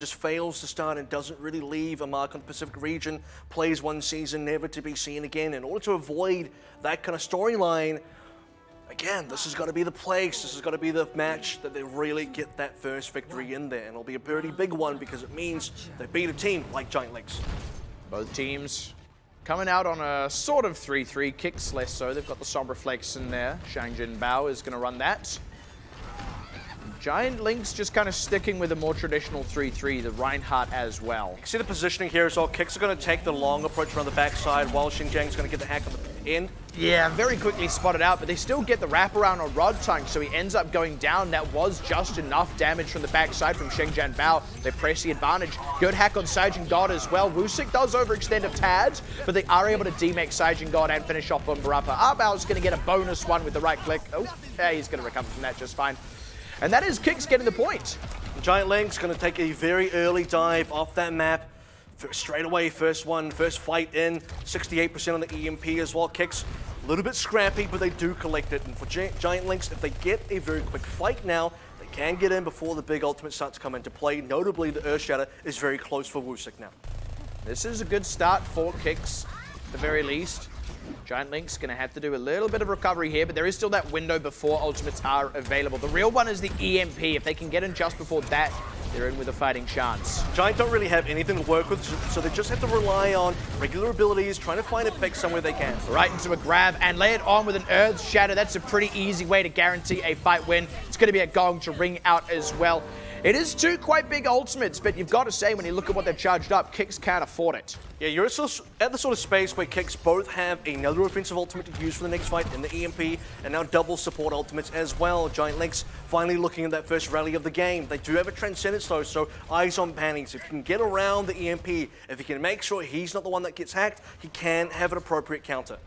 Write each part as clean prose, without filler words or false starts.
just fails to start and doesn't really leave a mark on the Pacific region, plays one season, never to be seen again. In order to avoid that kind of storyline, again, this has got to be the place, this has got to be the match that they really get that first victory in there. And it'll be a pretty big one because it means they beat a team like LYNX. Both teams coming out on a sort of 3-3, KIX less so. They've got the Sombra Flex in there. Shangjin Bao is going to run that. LYNX just kind of sticking with a more traditional 3-3, the Reinhardt as well. You can see the positioning here as well. KIX are going to take the long approach around the backside while Xinjiang's going to get the hack on the end. Yeah, very quickly spotted out, but they still get the wraparound on Rodtung, so he ends up going down. That was just enough damage from the backside from Shangjin Bao. They press the advantage. Good hack on Saijin God as well. Wusik does overextend a tad, but they are able to demake Saijin God and finish off on Barappa. Arbao's going to get a bonus one with the right click. Oh, yeah, he's going to recover from that just fine. And that is KIX getting the point. LYNX going to take a very early dive off that map. Straight away, first fight in. 68% on the EMP as well. KIX, a little bit scrappy, but they do collect it. And for LYNX, if they get a very quick fight now, they can get in before the big ultimate starts to come into play. Notably, the Earthshatter is very close for Wusik now. This is a good start for KIX, at the very least. LYNX going to have to do a little bit of recovery here, but there is still that window before ultimates are available. The real one is the EMP. If they can get in just before that, they're in with a fighting chance. Giant don't really have anything to work with, so they just have to rely on regular abilities, trying to find a pick somewhere they can. Right into a grab and lay it on with an Earth Shatter. That's a pretty easy way to guarantee a fight win. It's going to be a gong to ring out as well. It is two quite big ultimates, but you've got to say, when you look at what they've charged up, KIX can't afford it. Yeah, you're at the sort of space where KIX both have another offensive ultimate to use for the next fight in the EMP, and now double support ultimates as well. LYNX finally looking at that first rally of the game. They do have a Transcendence though, so eyes on panties. If you can get around the EMP, if you can make sure he's not the one that gets hacked, he can have an appropriate counter.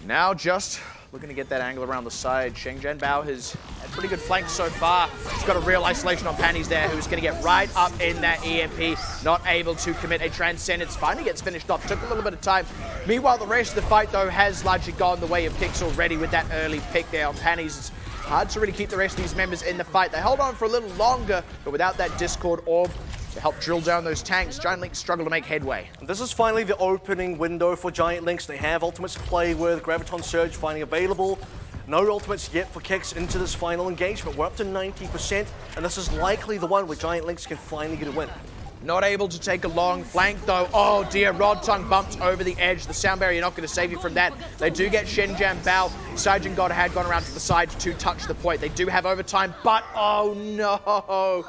Now just looking to get that angle around the side. Shangjin Bao has had pretty good flanks so far. He's got a real isolation on Panties there, who's going to get right up in that EMP. Not able to commit a Transcendence. Finally gets finished off. Took a little bit of time. Meanwhile, the rest of the fight, though, has largely gone the way of KIX already with that early pick there on Panties. It's hard to really keep the rest of these members in the fight. They hold on for a little longer, but without that Discord orb to help drill down those tanks, LYNX struggle to make headway. This is finally the opening window for LYNX. They have ultimates to play with. Graviton Surge finally available. No ultimates yet for KIX into this final engagement. We're up to 90%, and this is likely the one where LYNX can finally get a win. Not able to take a long flank, though. Oh, dear. Rodtung bumped over the edge. The sound barrier not going to save you from that. They do get Shangjin Bao. Saijin God had gone around to the side to touch the point. They do have overtime, but oh, no.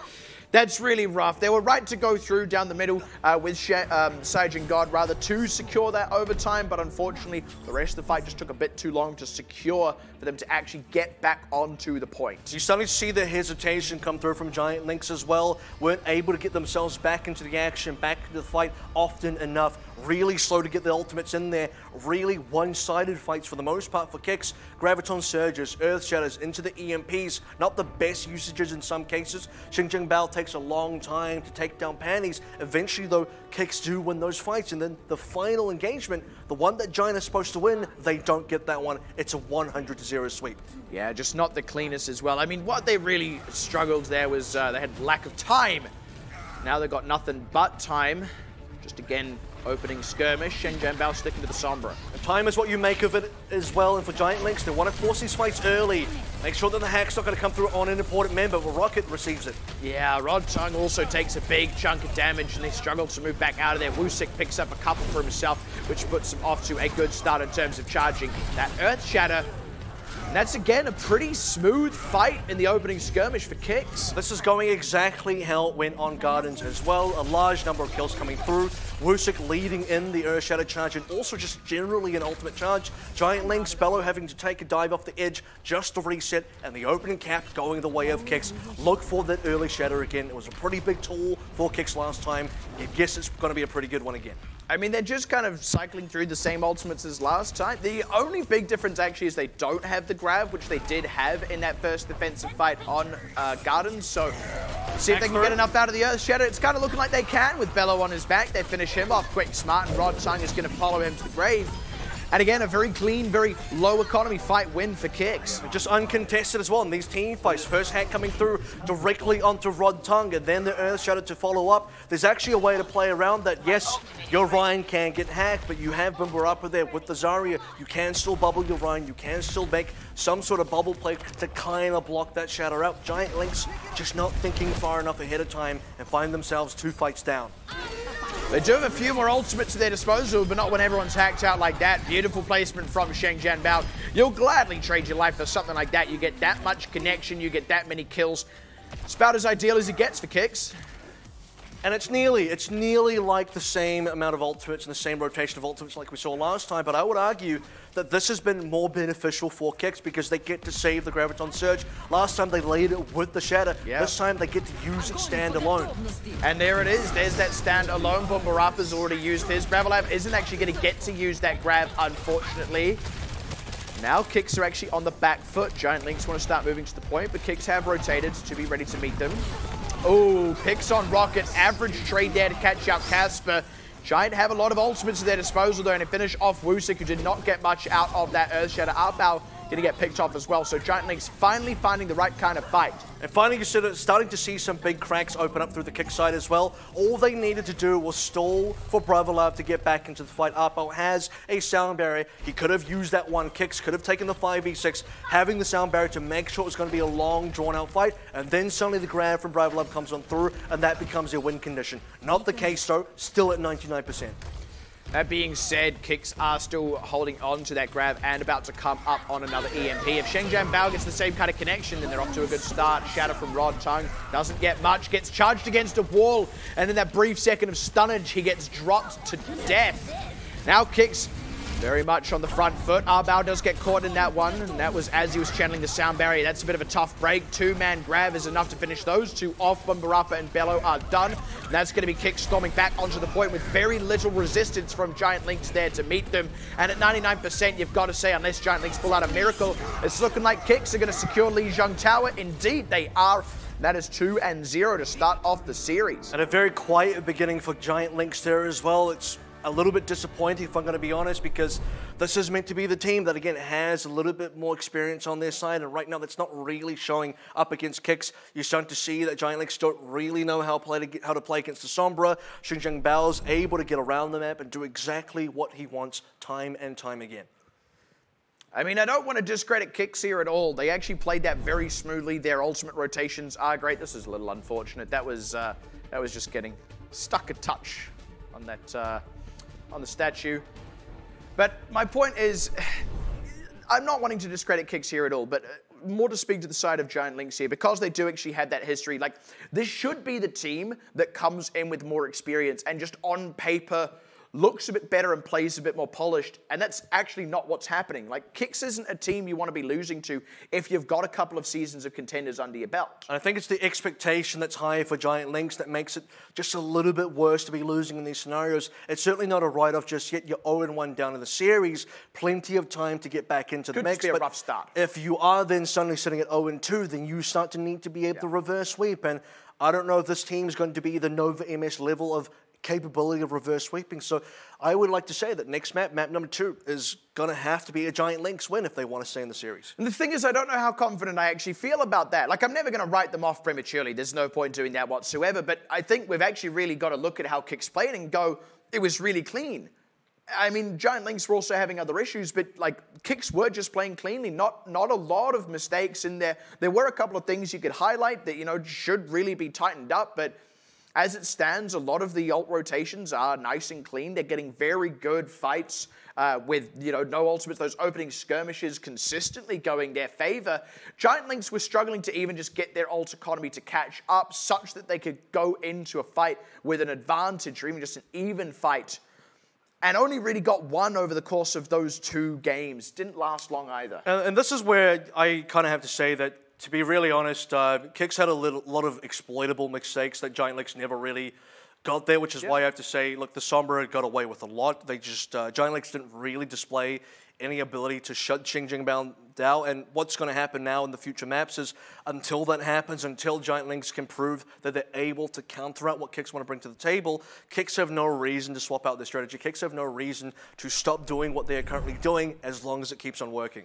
That's really rough. They were right to go through down the middle with Saijin God rather to secure that overtime, but unfortunately the rest of the fight just took a bit too long to secure for them to actually get back onto the point. You suddenly see the hesitation come through from LYNX as well. Weren't able to get themselves back into the action, back into the fight often enough. Really slow to get the ultimates in there. Really one-sided fights for the most part for KIX. Graviton Surges, Earth Shatters into the EMPs. Not the best usages in some cases. Shangjin Bao takes a long time to take down Panties. Eventually, though, KIX do win those fights. And then the final engagement, the one that Giant is supposed to win, they don't get that one. It's a 100-0 sweep. Yeah, just not the cleanest as well. I mean, what they really struggled there was they had lack of time. Now they've got nothing but time. Just again, opening skirmish, Shangjin Bao sticking to the Sombra. And time is what you make of it as well, and for LYNX, they want to force these fights early. Make sure that the hack's not going to come through on an important member, but Rocket receives it. Yeah, Rodtung also takes a big chunk of damage, and they struggle to move back out of there. Wusik picks up a couple for himself, which puts him off to a good start in terms of charging that Earth Shatter. And that's, again, a pretty smooth fight in the opening skirmish for KIX. This is going exactly how it went on Gardens as well. A large number of kills coming through. Wusik leading in the Earth Shatter charge, and also just generally an ultimate charge. LYNX, Bello having to take a dive off the edge just to reset, and the opening cap going the way of KIX. Look for that early Shatter again. It was a pretty big tool for KIX last time. You guess it's going to be a pretty good one again. I mean, they're just kind of cycling through the same ultimates as last time. The only big difference actually is they don't have the grab, which they did have in that first defensive fight on Gardens. So see if they can get enough out of the Earth Shatter. It's kind of looking like they can with Bello on his back. They finish him off quick, smart, and Rodtung is going to follow him to the grave. And again, a very clean, very low economy fight win for KIX. Just uncontested as well in these team fights. First hack coming through directly onto Rod Tongue, and then the Earth Shadow to follow up. There's actually a way to play around that. Yes, your Ryan can get hacked, but you have Bumbarapa there with the Zarya. You can still bubble your Ryan. You can still make some sort of bubble play to kind of block that Shadow out. Giant LYNX just not thinking far enough ahead of time and find themselves 2 fights down. They do have a few more ultimates at their disposal, but not when everyone's hacked out like that. Beautiful placement from Shengjian Bao. You'll gladly trade your life for something like that. You get that much connection, you get that many kills. It's about as ideal as it gets for KIX. And it's nearly like the same amount of ultimates and the same rotation of ultimates like we saw last time, but I would argue that this has been more beneficial for KIX because they get to save the Graviton Surge. Last time they laid it with the Shatter. Yep. This time they get to use it standalone. And there it is. There's that standalone. Bumbarapa's already used his. Bravolav isn't actually going to get to use that grab, unfortunately. Now KIX are actually on the back foot. Giant LYNX want to start moving to the point, but KIX have rotated to be ready to meet them. Oh, picks on Rocket. Average trade there to catch out Casper. Giant have a lot of ultimates at their disposal though, and to finish off Wusik, who did not get much out of that Earthshatter. Arbao going to get picked off as well. So Giant LYNX finally finding the right kind of fight. And finally, you're starting to see some big cracks open up through the KIX side as well. All they needed to do was stall for Bravolav to get back into the fight. Arbao has a sound barrier. He could have used that one. KIX could have taken the 5v6, having the sound barrier to make sure it was going to be a long, drawn-out fight. And then suddenly the grab from Bravolav comes on through, and that becomes their win condition. Not the case, though. Still at 99%. That being said, KIX are still holding on to that grab and about to come up on another EMP. If Shengjian Bao gets the same kind of connection, then they're off to a good start. Shatter from Rod Tongue doesn't get much, gets charged against a wall, and in that brief second of stunnage, he gets dropped to death. Now KIX very much on the front foot. Arbao does get caught in that one, and that was as he was channeling the sound barrier. That's a bit of a tough break. 2-man grab is enough to finish those two off. Bumbarapa and Bello are done. And that's going to be KIX storming back onto the point with very little resistance from Giant LYNX there to meet them. And at 99%, you've got to say, unless Giant LYNX pull out a miracle, it's looking like KIX are going to secure Lijiang Tower. Indeed, they are. That is 2-0 to start off the series. And a very quiet beginning for Giant LYNX there as well. It's a little bit disappointing, if I'm going to be honest, because this is meant to be the team that, again, has a little bit more experience on their side, and right now that's not really showing up against KIX. You're starting to see that Giant LYNX don't really know how to play against the Sombra. Shengjian Bao's able to get around the map and do exactly what he wants time and time again. I mean, I don't want to discredit KIX here at all. They actually played that very smoothly. Their ultimate rotations are great. This is a little unfortunate. That was just getting stuck a touch on that on the statue. But my point is, I'm not wanting to discredit KIX here at all, but more to speak to the side of Giant LYNX here, because they do actually have that history. Like, this should be the team that comes in with more experience and just on paper looks a bit better and plays a bit more polished, and that's actually not what's happening. Like, KIX isn't a team you want to be losing to if you've got a couple of seasons of Contenders under your belt. And I think it's the expectation that's high for Giant LYNX that makes it just a little bit worse to be losing in these scenarios. It's certainly not a write-off just yet. You're 0-1 down in the series. Plenty of time to get back into the mix. Could be a rough start. If you are then suddenly sitting at 0-2, then you start to need to be able to reverse sweep. And I don't know if this team's going to be the Nova MS level of capability of reverse sweeping. So I would like to say that next map, map number 2, is going to have to be a Giant LYNX win if they want to stay in the series. And the thing is, I don't know how confident I actually feel about that. Like, I'm never going to write them off prematurely. There's no point doing that whatsoever. But I think we've actually really got to look at how KIX played and go, it was really clean. I mean, Giant LYNX were also having other issues, but like, KIX were just playing cleanly. Not a lot of mistakes in there. There were a couple of things you could highlight that, you know, should really be tightened up, but as it stands, a lot of the ult rotations are nice and clean. They're getting very good fights with, you know, no ultimates. Those opening skirmishes consistently going their favor. Giant LYNX were struggling to even just get their ult economy to catch up such that they could go into a fight with an advantage or even just an even fight. And only really got one over the course of those 2 games. Didn't last long either. And this is where I kind of have to say that, to be really honest, KIX had a lot of exploitable mistakes that Giant LYNX never really got there, which is why I have to say, look, the Sombra got away with a lot. They just, Giant LYNX didn't really display any ability to shut Xinjiang down. And what's going to happen now in the future maps is until that happens, until Giant LYNX can prove that they're able to counter out what KIX want to bring to the table, KIX have no reason to swap out their strategy. KIX have no reason to stop doing what they're currently doing as long as it keeps on working.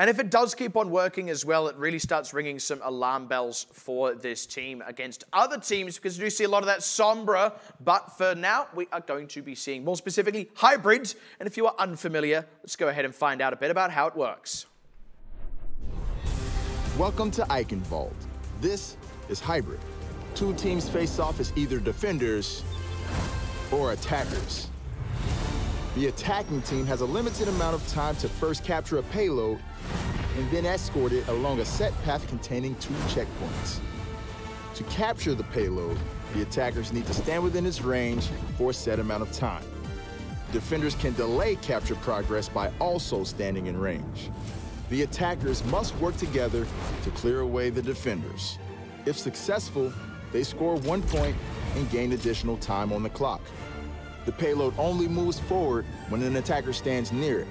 And if it does keep on working as well, it really starts ringing some alarm bells for this team against other teams, because we do see a lot of that Sombra. But for now, we are going to be seeing more specifically hybrids. And if you are unfamiliar, let's go ahead and find out a bit about how it works. Welcome to Eichenwald. This is hybrid. Two teams face off as either defenders or attackers. The attacking team has a limited amount of time to first capture a payload and then escort it along a set path containing 2 checkpoints. To capture the payload, the attackers need to stand within its range for a set amount of time. Defenders can delay capture progress by also standing in range. The attackers must work together to clear away the defenders. If successful, they score 1 point and gain additional time on the clock. The payload only moves forward when an attacker stands near it.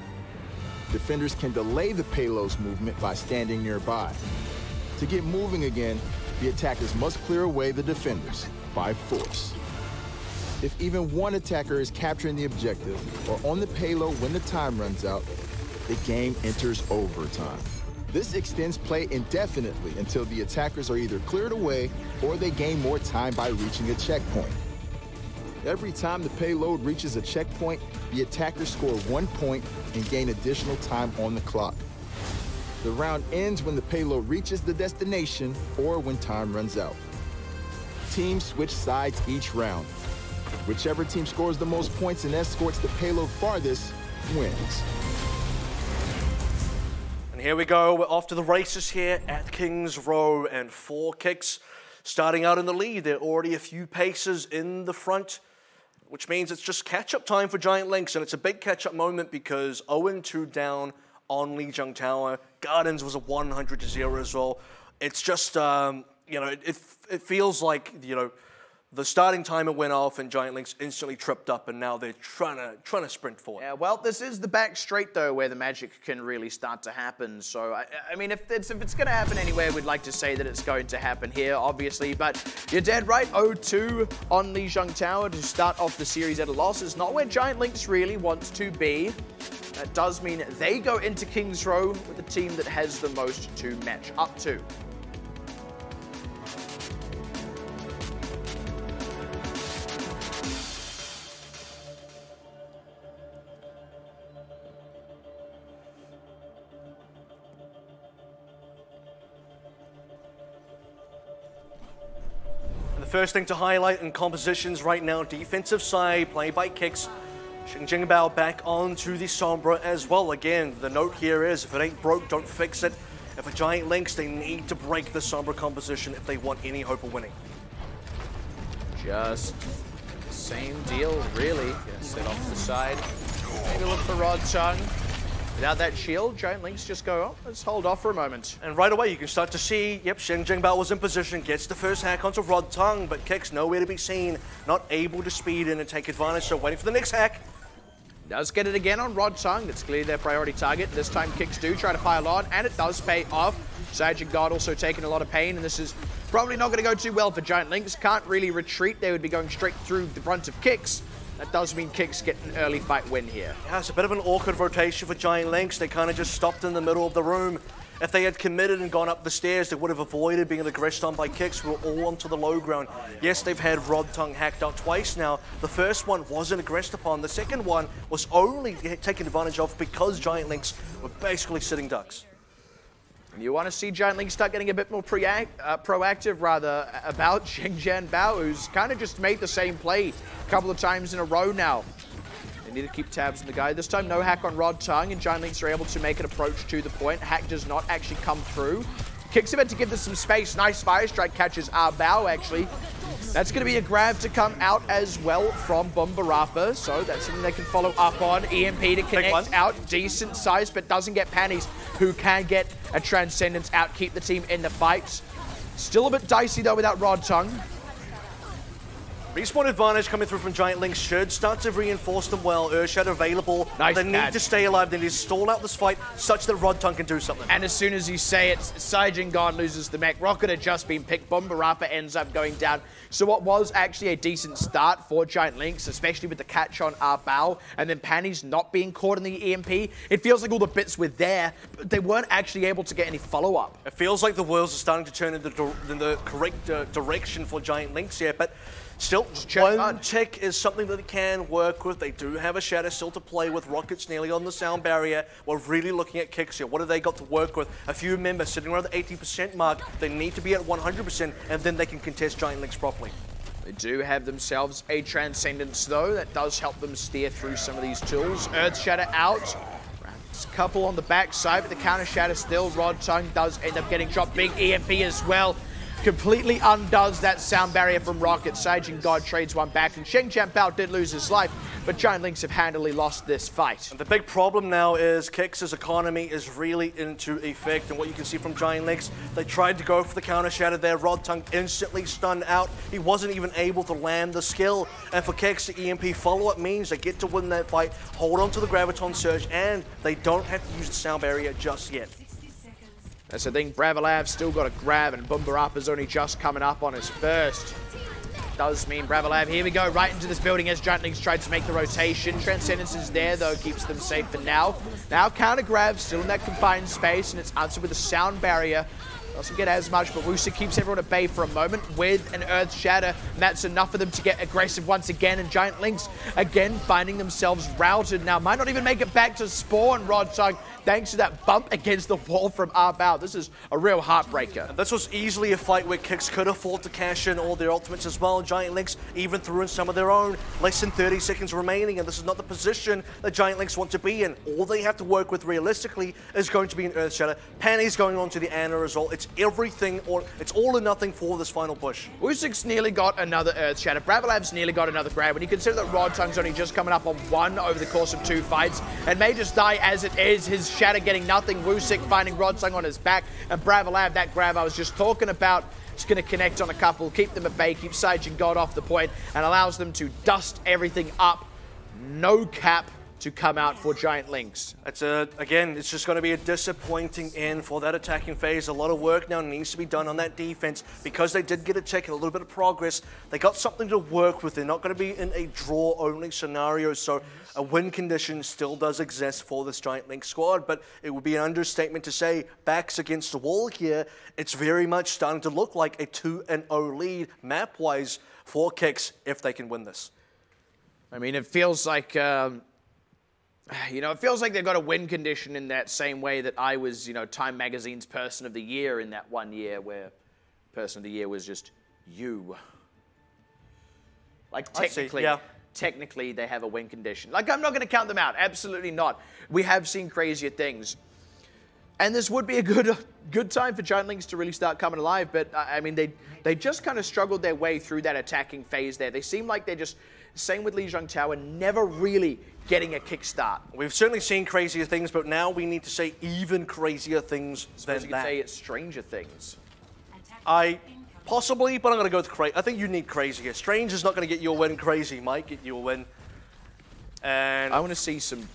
Defenders can delay the payload's movement by standing nearby. To get moving again, the attackers must clear away the defenders by force. If even one attacker is capturing the objective or on the payload when the time runs out, the game enters overtime. This extends play indefinitely until the attackers are either cleared away or they gain more time by reaching a checkpoint. Every time the payload reaches a checkpoint, the attackers score 1 point and gain additional time on the clock. The round ends when the payload reaches the destination or when time runs out. Teams switch sides each round. Whichever team scores the most points and escorts the payload farthest wins. And here we go, we're off to the races here at Kings Row, and for KIX starting out in the lead. They're already a few paces in the front, which means it's just catch-up time for Giant LYNX, and it's a big catch-up moment because 0-2 down on Lijiang Tower. Gardens was a 100-0 as well. It's just, you know, it feels like, you know, the starting timer went off and Giant LYNX instantly tripped up, and now they're trying to sprint forward. Yeah, well, this is the back straight, though, where the magic can really start to happen. So, I mean, if it's going to happen anywhere, we'd like to say that it's going to happen here, obviously. But you're dead right. 0-2 on Lijiang Tower to start off the series at a loss is not where Giant LYNX really wants to be. That does mean they go into Kings Row with the team that has the most to match up to. First thing to highlight in compositions right now, defensive side, played by KIX. Xinjiang back onto the Sombra as well. Again, the note here is, if it ain't broke, don't fix it. If a Giant LYNX, they need to break the Sombra composition if they want any hope of winning. Just the same deal, really. Gonna sit off to the side. Maybe look for Rod Tongue. Without that shield, Giant LYNX just go, oh, let's hold off for a moment. And right away, you can start to see, yep, Xinjiang was in position, gets the first hack onto Rod Tongue, but KIX nowhere to be seen, not able to speed in and take advantage, so waiting for the next hack. Does get it again on Rod Tongue. That's clearly their priority target. This time, KIX do try to pile on, and it does pay off. Sage and God also taking a lot of pain, and this is probably not going to go too well for Giant LYNX. Can't really retreat. They would be going straight through the brunt of KIX. That does mean KIX get an early fight win here. Yeah, it's a bit of an awkward rotation for Giant LYNX. They kind of just stopped in the middle of the room. If they had committed and gone up the stairs, they would have avoided being aggressed on by KIX. We're all onto the low ground. Yes, they've had Rod Tongue hacked out twice now. The first one wasn't aggressed upon. The second one was only taken advantage of because Giant LYNX were basically sitting ducks. You want to see Giant LYNX start getting a bit more proactive, rather, about Xinjiang Bao, who's kind of just made the same play a couple of times in a row now. They need to keep tabs on the guy. This time, no hack on Rod Tongue, and Giant LYNX are able to make an approach to the point. Hack does not actually come through. KIX about to give this some space. Nice fire strike catches Bao, actually. That's going to be a grab to come out as well from Bombarapa, so that's something they can follow up on. EMP to connect out, decent size, but doesn't get Panties, who can get a Transcendence out, keep the team in the fight. Still a bit dicey, though, without Rod Tongue. Respawn advantage coming through from Giant Lynx should start to reinforce them well. Earthshadow available. Nice they need to stay alive. They need to stall out this fight such that Rodtongue can do something. And as soon as you say it, Saijin God loses the mech. Rocket had just been picked. Bombarapa ends up going down. So what was actually a decent start for Giant Lynx, especially with the catch on AVRL, and then Panties not being caught in the EMP, it feels like all the bits were there, but they weren't actually able to get any follow-up. It feels like the wheels are starting to turn in the correct direction for Giant Lynx here, but still, one tick is something that they can work with. They do have a Shatter still to play with. Rockets nearly on the sound barrier. We're really looking at KIX here. What have they got to work with? A few members sitting around the 80% mark. They need to be at 100%, and then they can contest Giant Lynx properly. They do have themselves a Transcendence, though. That does help them steer through some of these tools. Earth Shatter out. A couple on the backside, but the counter Shatter still. Rodtongue does end up getting dropped. Big EMP as well. Completely undoes that sound barrier from Rocket. Saijin God trades one back, and Bao did lose his life, but Giant Lynx have handily lost this fight. And the big problem now is KIX's economy is really into effect, and what you can see from Giant Lynx, they tried to go for the counter shatter there. Rodtongue instantly stunned out. He wasn't even able to land the skill, and for KIX, the EMP follow-up means they get to win that fight, hold on to the Graviton Surge, and they don't have to use the sound barrier just yet. That's the thing, Bravilav's still got a grab, and Bombarapa's only just coming up on his first. Does mean Bravilav, here we go, right into this building as Giant Lynx tried to make the rotation. Transcendence is there, though, keeps them safe for now. Now counter grab, still in that confined space, and it's answered with a sound barrier. Doesn't get as much, but OWC keeps everyone at bay for a moment with an Earth Shatter, and that's enough for them to get aggressive once again, and Giant Lynx, again, finding themselves routed. Now, might not even make it back to spawn, Rodtongue, thanks to that bump against the wall from AVRL. This is a real heartbreaker. And this was easily a fight where KIX could afford to cash in all their ultimates as well. Giant Lynx even threw in some of their own. Less than 30 seconds remaining, and this is not the position that Giant Lynx want to be in. All they have to work with realistically is going to be an Earth Shatter. Panty's going on to the Ana as well. It's everything, or it's all or nothing for this final push. Usyc's nearly got another Earth Shatter. Bravilav's nearly got another grab. When you consider that Rodtongue's only just coming up on one over the course of 2 fights, and may just die as it is, his Shatter getting nothing. Usyc finding Rodtongue on his back, and Bravilav, that grab I was just talking about, is going to connect on a couple, keep them at bay, keep Saijin God off the point, and allows them to dust everything up. No cap to come out for Giant Lynx. Again, it's just going to be a disappointing end for that attacking phase. A lot of work now needs to be done on that defense. Because they did get a check and a little bit of progress, they got something to work with. They're not going to be in a draw-only scenario, so a win condition still does exist for this Giant Lynx squad, but it would be an understatement to say backs against the wall here. It's very much starting to look like a 2-0 lead map-wise for KIX if they can win this. I mean, it feels like... you know, it feels like they've got a win condition in that same way that I was, you know, Time Magazine's Person of the Year in that one year where Person of the Year was just you. Like, technically they have a win condition. Like, I'm not going to count them out. Absolutely not. We have seen crazier things. And this would be a good time for Giant Lynx to really start coming alive, but, I mean, they just kind of struggled their way through that attacking phase there. They seem like they're just, same with Li Zhongtao, and never really getting a kickstart. We've certainly seen crazier things, but now we need to say even crazier things than that. You could say it's stranger things. Possibly, but I'm going to go with crazy. I think you need crazier. Strange is not going to get you a win. Crazy might get you a win. And I want to see some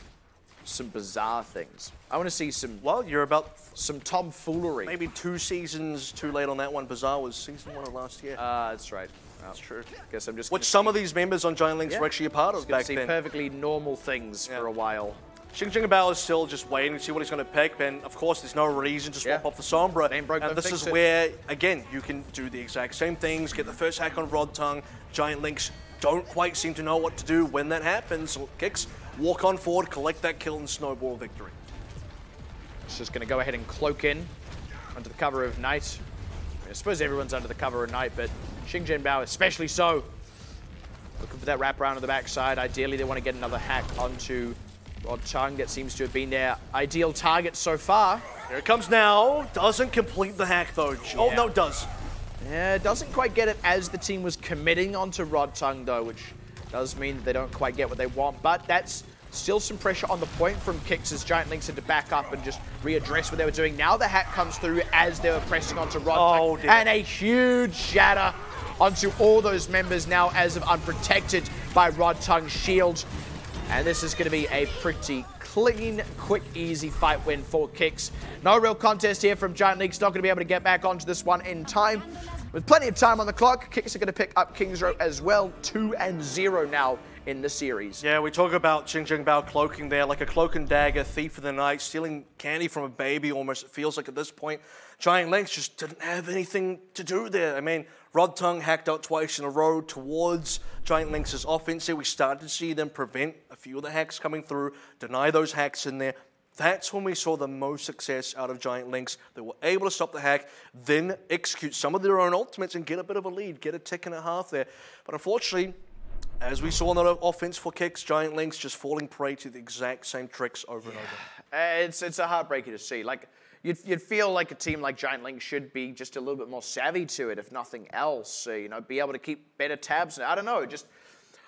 bizarre things. I want to see some, well, you're about some tomfoolery. Maybe 2 seasons too late on that one. Bizarre was season 1 of last year. That's right. That's true. Guess I'm just. Which some of these members on Giant Lynx were actually a part of back then. See perfectly normal things for a while. Bao is still just waiting to see what he's going to pick, and of course there's no reason to swap off the Sombra. And this is where, again, you can do the exact same things, get the first hack on Rodtongue. Giant Lynx don't quite seem to know what to do when that happens. So KIX, walk on forward, collect that kill, and snowball victory. It's just going to go ahead and cloak in under the cover of night. I suppose everyone's under the cover of night, but Bao especially so. Looking for that wraparound on the backside. Ideally, they want to get another hack onto Rodtongue. That seems to have been their ideal target so far. Here it comes now. Doesn't complete the hack, though. Oh, no, it does. Yeah, doesn't quite get it as the team was committing onto Rodtongue, though, which does mean that they don't quite get what they want. But that's Still some pressure on the point from KIX as Giant Lynx had to back up and just readdress what they were doing. Now the hack comes through as they were pressing onto Rod. And a huge shatter onto all those members now as of unprotected by Rod Tongue's shield. And this is going to be a pretty clean, quick, easy fight win for KIX. No real contest here from Giant Lynx. Not going to be able to get back onto this one in time. With plenty of time on the clock, KIX are going to pick up King's Row as well. 2-0 now in the series. Yeah, we talk about Bao cloaking there, like a cloak and dagger, thief of the night, stealing candy from a baby almost, it feels like at this point. Giant Lynx just didn't have anything to do there. I mean, Rod Tongue hacked out twice in a row towards Giant Lynx's offense here. We started to see them prevent a few of the hacks coming through, deny those hacks in there. That's when we saw the most success out of Giant Lynx. They were able to stop the hack, then execute some of their own ultimates and get a bit of a lead, get a tick and a half there. But unfortunately, as we saw on the offense for KIX, Giant Lynx just falling prey to the exact same tricks over and over. It's a heartbreaker to see. Like, you'd feel like a team like Giant Lynx should be just a little bit more savvy to it, if nothing else. You know, be able to keep better tabs. I don't know, just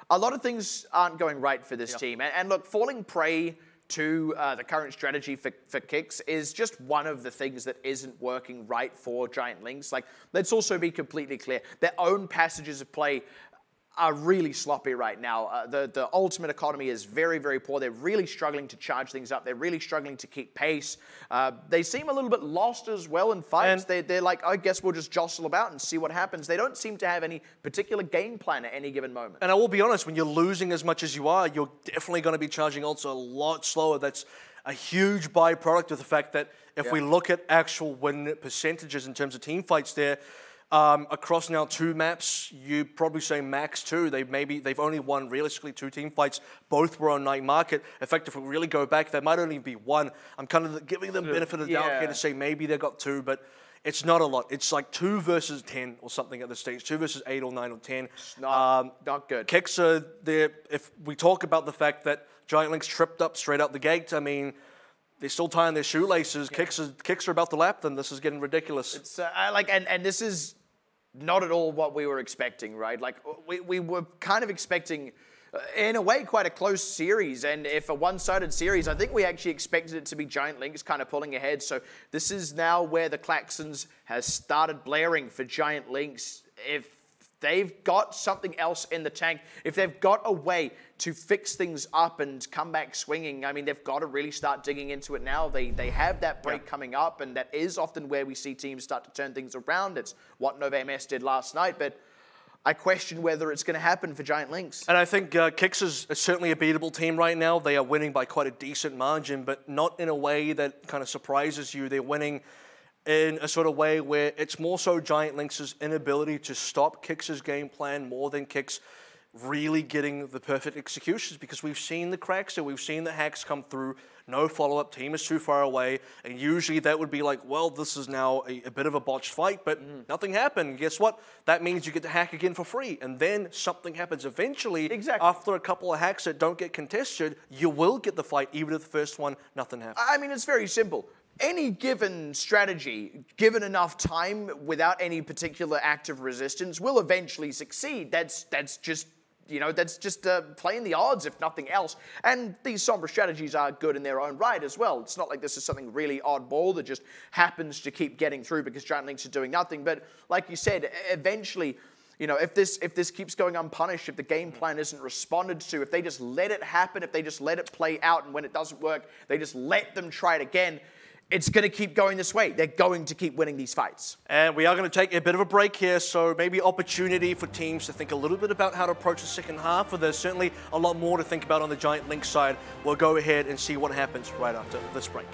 a lot of things aren't going right for this team. And look, falling prey to the current strategy for KIX is just one of the things that isn't working right for Giant Lynx. Like, let's also be completely clear. Their own passages of play are really sloppy right now. The ultimate economy is very, very poor. They're really struggling to charge things up. They're really struggling to keep pace. They seem a little bit lost as well in fights. They're like, I guess we'll just jostle about and see what happens. They don't seem to have any particular game plan at any given moment. And I will be honest, when you're losing as much as you are, you're definitely going to be charging ults a lot slower. That's a huge byproduct of the fact that if we look at actual win percentages in terms of team fights there, across now 2 maps, you probably say max 2. They've only won realistically 2 team fights. Both were on night market. In fact, if we really go back, there might only be 1. I'm kind of giving them benefit of the doubt here to say maybe they got 2, but it's not a lot. It's like 2 versus 10 or something at this stage. 2 versus 8 or 9 or 10. It's not good. KIX are there. If we talk about the fact that Giant Lynx tripped up straight out the gate, I mean, they're still tying their shoelaces. KIX are about to lap them. This is getting ridiculous. It's and this is not at all what we were expecting, right? Like, we were kind of expecting, in a way, quite a close series. And if a one-sided series, I think we actually expected it to be Giant Lynx kind of pulling ahead. So this is now where the klaxons has started blaring for Giant Lynx. If they've got something else in the tank, if they've got a way to fix things up and come back swinging, I mean, they've got to really start digging into it now. They have that break coming up, and that is often where we see teams start to turn things around. It's what NovaMS did last night, but I question whether it's going to happen for Giant Lynx. And I think KIX is certainly a beatable team right now. They are winning by quite a decent margin, but not in a way that kind of surprises you. They're winning in a sort of way where it's more so Giant Lynx's inability to stop KIX's game plan more than KIX really getting the perfect executions, because we've seen the cracks and we've seen the hacks come through, no follow-up, team is too far away, and usually that would be like, well, this is now a bit of a botched fight, but nothing happened. Guess what? That means you get to hack again for free, and then something happens eventually. After a couple of hacks that don't get contested, you will get the fight, even if the first one, nothing happens. I mean, it's very simple. Any given strategy, given enough time without any particular active resistance, will eventually succeed. That's just, you know, that's just playing the odds, if nothing else. And these Sombra strategies are good in their own right as well. It's not like this is something really oddball that just happens to keep getting through because Giant Lynx are doing nothing. But like you said, eventually, you know, if this keeps going unpunished, if the game plan isn't responded to, if they just let it happen, if they just let it play out, and when it doesn't work, they just let them try it again, it's going to keep going this way. They're going to keep winning these fights. And we are going to take a bit of a break here, so maybe opportunity for teams to think a little bit about how to approach the second half, but there's certainly a lot more to think about on the Giant Lynx side. We'll go ahead and see what happens right after this break.